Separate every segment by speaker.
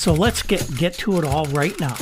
Speaker 1: So let's get to it all right now.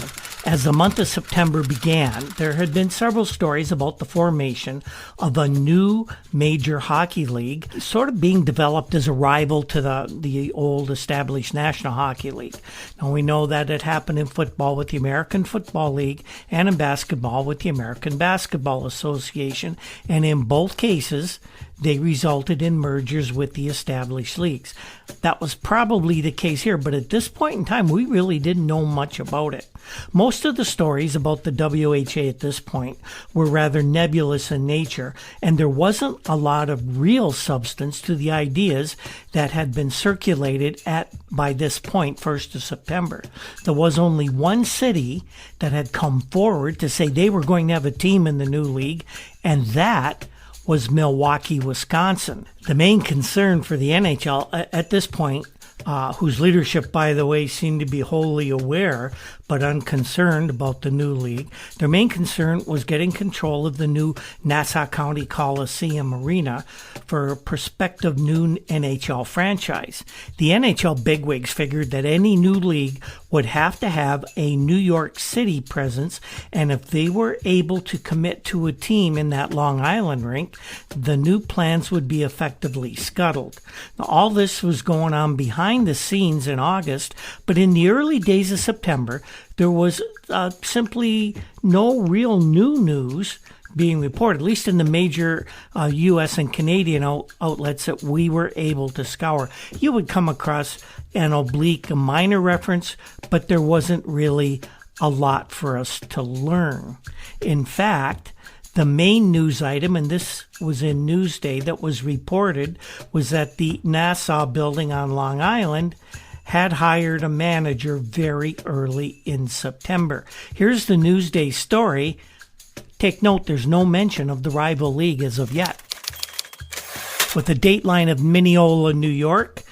Speaker 1: As the month of September began, there had been several stories about the formation of a new major hockey league, sort of being developed as a rival to the old established National Hockey League. Now we know that it happened in football with the American Football League and in basketball with the American Basketball Association, and in both cases, they resulted in mergers with the established leagues. That was probably the case here, but at this point in time, we really didn't know much about it. Most of the stories about the WHA at this point were rather nebulous in nature, and there wasn't a lot of real substance to the ideas that had been circulated by this point, 1st of September. There was only one city that had come forward to say they were going to have a team in the new league, and that was Milwaukee, Wisconsin. The main concern for the NHL at this point, whose leadership, by the way, seemed to be wholly aware but unconcerned about the new league, their main concern was getting control of the new Nassau County Coliseum Arena for a prospective new NHL franchise. The NHL bigwigs figured that any new league would have to have a New York City presence, and if they were able to commit to a team in that Long Island rink, the new plans would be effectively scuttled. Now, all this was going on behind the scenes in August, but in the early days of September, there was simply no real new news being reported, at least in the major U.S. and Canadian outlets that we were able to scour. You would come across an oblique, a minor reference, but there wasn't really a lot for us to learn. In fact, the main news item, and this was in Newsday, that was reported was that the Nassau building on Long Island had hired a manager very early in September. Here's the Newsday story. Take note, there's no mention of the rival league as of yet. With a dateline of Mineola, New York,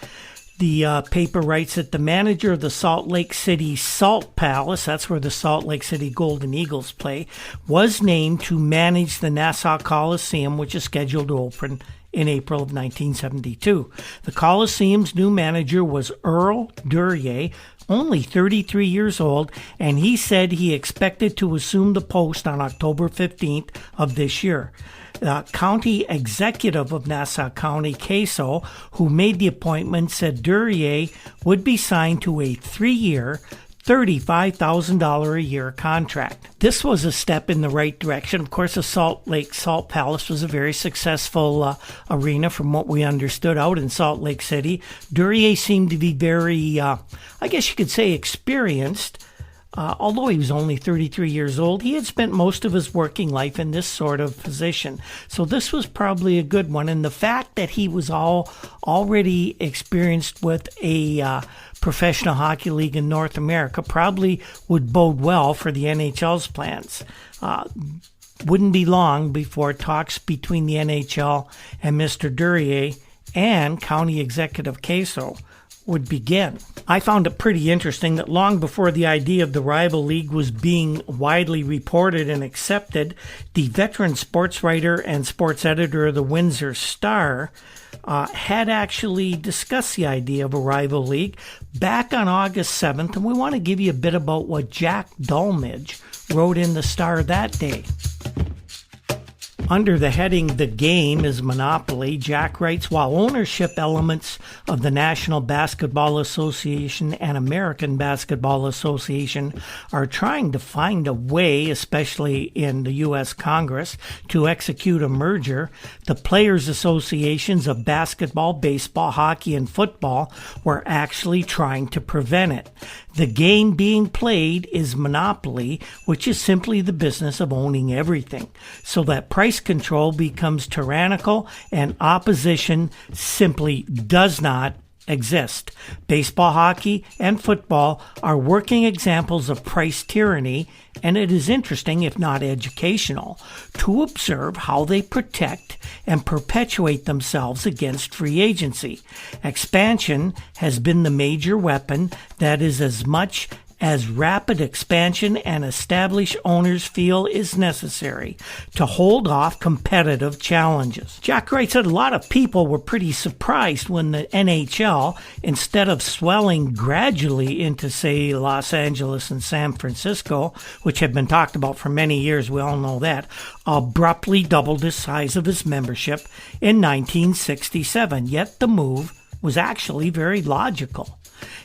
Speaker 1: the paper writes that the manager of the Salt Lake City Salt Palace, that's where the Salt Lake City Golden Eagles play, was named to manage the Nassau Coliseum, which is scheduled to open in April of 1972. The Coliseum's new manager was Earl Duryea, only 33 years old, and he said he expected to assume the post on October 15th of this year. The county executive of Nassau County, Queso, who made the appointment, said Duryea would be signed to a 3-year, $35,000 a year contract. This was a step in the right direction. Of course, the Salt Lake Salt Palace was a very successful arena from what we understood out in Salt Lake City. Duryea seemed to be very, I guess you could say, experienced. Although he was only 33 years old, he had spent most of his working life in this sort of position. So this was probably a good one. And the fact that he was already experienced with a professional hockey league in North America probably would bode well for the NHL's plans. Wouldn't be long before talks between the NHL and Mr. Duryea and County Executive Queso would begin. I found it pretty interesting that long before the idea of the rival league was being widely reported and accepted, the veteran sports writer and sports editor of the Windsor Star had actually discussed the idea of a rival league back on August 7th, and we want to give you a bit about what Jack Dolmage wrote in the Star that day. Under the heading, "The Game is Monopoly," Jack writes, while ownership elements of the National Basketball Association and American Basketball Association are trying to find a way, especially in the U.S. Congress, to execute a merger, the players' associations of basketball, baseball, hockey, and football were actually trying to prevent it. The game being played is monopoly, which is simply the business of owning everything, so that price control becomes tyrannical and opposition simply does not exist. Baseball, hockey, and football are working examples of price tyranny, and it is interesting, if not educational, to observe how they protect and perpetuate themselves against free agency. Expansion has been the major weapon that is as much as rapid expansion and established owners feel is necessary to hold off competitive challenges. Jack writes that a lot of people were pretty surprised when the NHL, instead of swelling gradually into, say, Los Angeles and San Francisco, which had been talked about for many years, we all know that, abruptly doubled the size of its membership in 1967. Yet the move was actually very logical.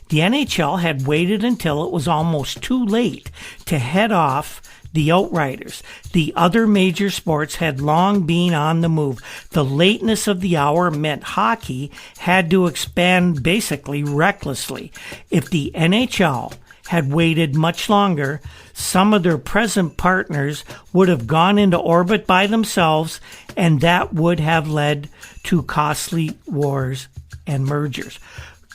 Speaker 1: The NHL had waited until it was almost too late to head off the Outriders. The other major sports had long been on the move. The lateness of the hour meant hockey had to expand basically recklessly. If the NHL had waited much longer, some of their present partners would have gone into orbit by themselves, and that would have led to costly wars and mergers.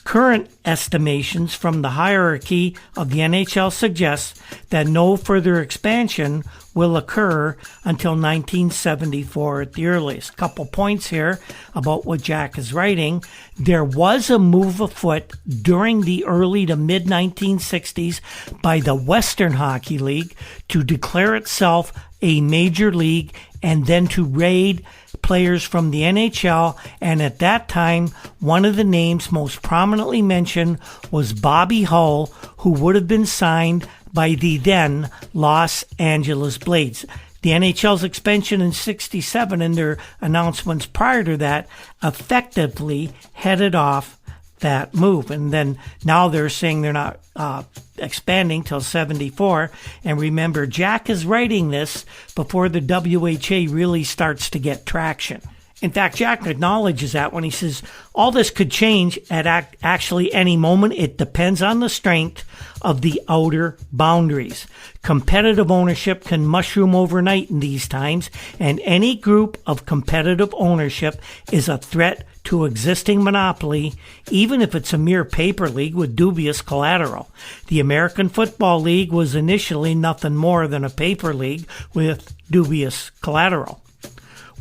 Speaker 1: Current estimations from the hierarchy of the NHL suggest that no further expansion will occur until 1974 at the earliest. Couple points here about what Jack is writing. There was a move afoot during the early to mid-1960s by the Western Hockey League to declare itself a major league and then to raid players from the NHL, and at that time, one of the names most prominently mentioned was Bobby Hull, who would have been signed by the then Los Angeles Blades. The NHL's expansion in 67 and their announcements prior to that effectively headed off that move. And then now they're saying they're not expanding till 74. And remember, Jack is writing this before the WHA really starts to get traction. In fact, Jack acknowledges that when he says all this could change at actually any moment. It depends on the strength of the outer boundaries. Competitive ownership can mushroom overnight in these times, and any group of competitive ownership is a threat to existing monopoly, even if it's a mere paper league with dubious collateral. The American Football League was initially nothing more than a paper league with dubious collateral.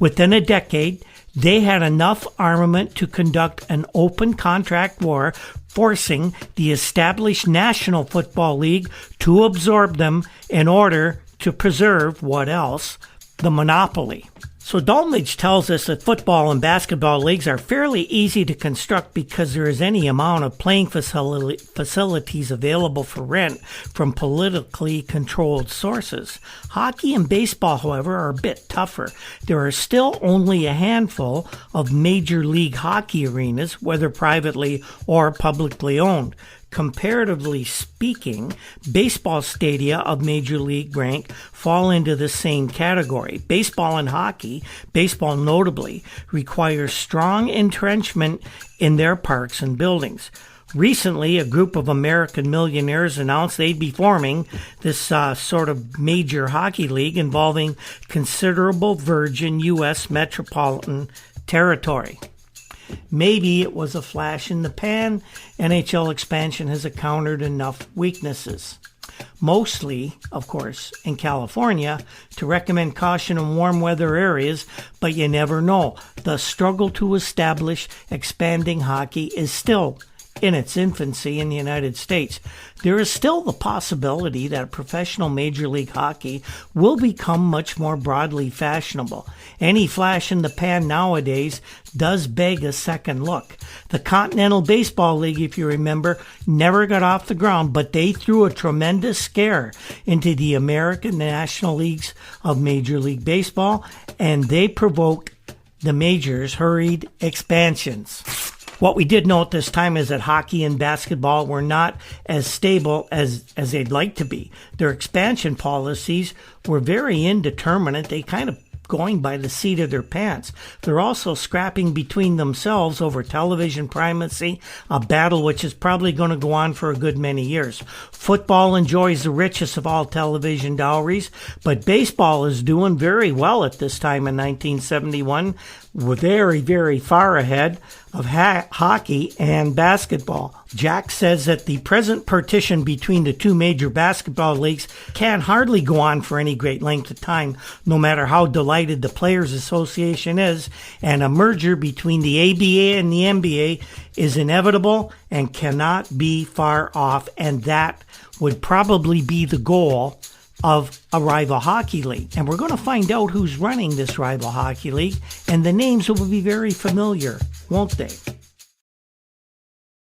Speaker 1: Within a decade, they had enough armament to conduct an open contract war, forcing the established National Football League to absorb them in order to preserve, what else? The monopoly. So Dolmage tells us that football and basketball leagues are fairly easy to construct because there is any amount of playing facilities available for rent from politically controlled sources. Hockey and baseball, however, are a bit tougher. There are still only a handful of major league hockey arenas, whether privately or publicly owned. Comparatively speaking, baseball stadia of major league rank fall into the same category. Baseball and hockey, baseball notably, requires strong entrenchment in their parks and buildings. Recently, a group of American millionaires announced they'd be forming this sort of major hockey league involving considerable virgin U.S. metropolitan territory. Maybe it was a flash in the pan. NHL expansion has encountered enough weaknesses. Mostly, of course, in California, to recommend caution in warm weather areas, but you never know. The struggle to establish expanding hockey is still in its infancy in the United States. There is still the possibility that professional Major League Hockey will become much more broadly fashionable. Any flash in the pan nowadays does beg a second look. The Continental Baseball League, if you remember, never got off the ground, but they threw a tremendous scare into the American National Leagues of Major League Baseball, and they provoked the majors' hurried expansions. What we did know at this time is that hockey and basketball were not as stable as they'd like to be. Their expansion policies were very indeterminate. They kind of going by the seat of their pants. They're also scrapping between themselves over television primacy, a battle which is probably going to go on for a good many years. Football enjoys the richest of all television dowries, but baseball is doing very well at this time in 1971. We're very, very far ahead of hockey and basketball. Jack says that the present partition between the two major basketball leagues can hardly go on for any great length of time, no matter how delighted the Players Association is, and a merger between the ABA and the NBA is inevitable and cannot be far off, and that would probably be the goal of a rival hockey league. And we're going to find out who's running this rival hockey league, and the names will be very familiar, won't they?